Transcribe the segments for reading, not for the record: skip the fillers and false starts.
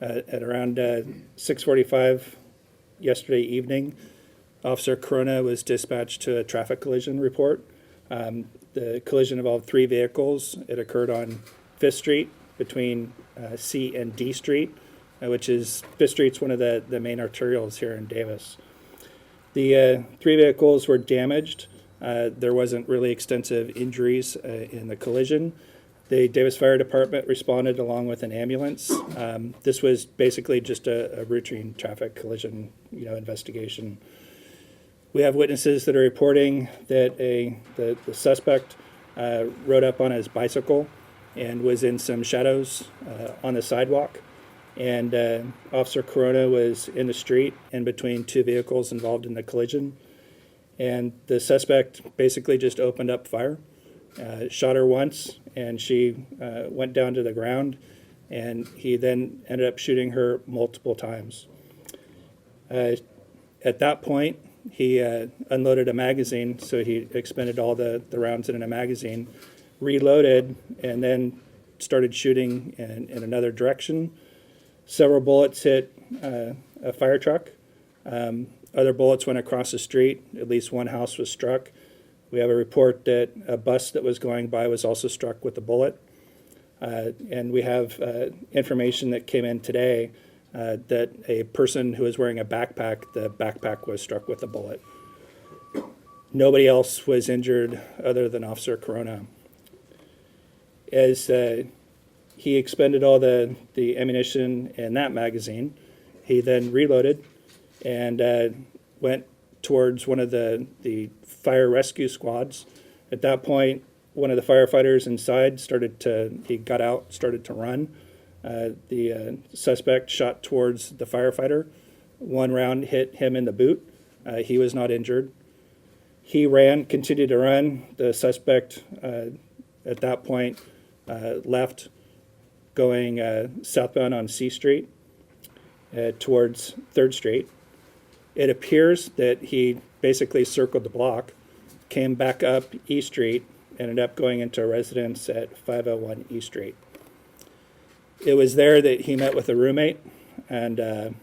At around 6:45 yesterday evening, Officer Corona was dispatched to a traffic collision report. The collision involved three vehicles. It occurred on 5th Street between C and D Street, which is, 5th Street's one of the main arterials here in Davis. The three vehicles were damaged. There wasn't really extensive injuries in the collision. The Davis Fire Department responded along with an ambulance. This was basically just a routine traffic collision, investigation. We have witnesses that are reporting that the suspect rode up on his bicycle and was in some shadows on the sidewalk. And Officer Corona was in the street in between two vehicles involved in the collision. And the suspect basically just opened up fire, shot her once, and she went down to the ground. And he then ended up shooting her multiple times. At that point, he unloaded a magazine, so he expended all the rounds in a magazine, reloaded, and then started shooting in another direction. Several bullets hit a fire truck. Other bullets went across the street. At least one house was struck. We have a report that a bus that was going by was also struck with a bullet. And we have information that came in today that a person who was wearing a backpack, the backpack was struck with a bullet. Nobody else was injured other than Officer Corona. As he expended all the ammunition in that magazine, he then reloaded and went towards one of the fire rescue squads. At that point, one of the firefighters inside he got out, started to run. The suspect shot towards the firefighter. One round hit him in the boot. He was not injured. He continued to run. The suspect at that point left, going southbound on C Street towards 3rd Street. It appears that he basically circled the block, came back up E Street, ended up going into a residence at 501 E Street. It was there that he met with a roommate and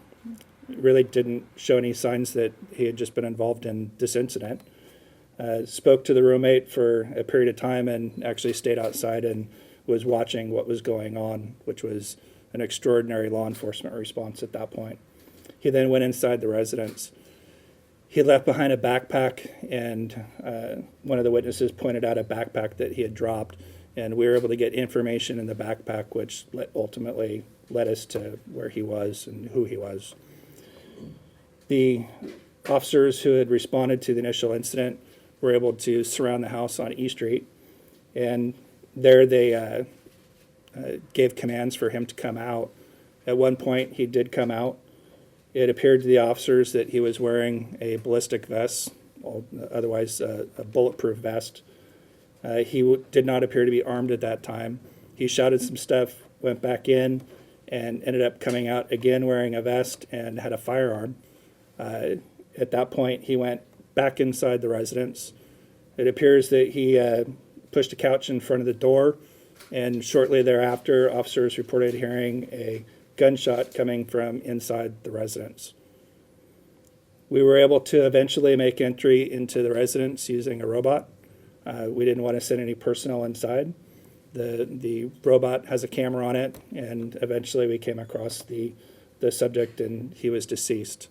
really didn't show any signs that he had just been involved in this incident. Spoke to the roommate for a period of time and actually stayed outside and was watching what was going on, which was an extraordinary law enforcement response at that point. He then went inside the residence. He left behind a backpack, and one of the witnesses pointed out a backpack that he had dropped, and we were able to get information in the backpack, which ultimately led us to where he was and who he was. The officers who had responded to the initial incident were able to surround the house on E Street, and there they gave commands for him to come out. At one point, he did come out. It appeared to the officers that he was wearing a ballistic vest, otherwise a bulletproof vest. He did not appear to be armed at that time. He shouted some stuff, went back in, and ended up coming out again wearing a vest and had a firearm. At that point, he went back inside the residence. It appears that he pushed a couch in front of the door, and shortly thereafter, officers reported hearing a gunshot coming from inside the residence. We were able to eventually make entry into the residence using a robot. We didn't want to send any personnel inside. The robot has a camera on it, and eventually we came across the subject, and he was deceased.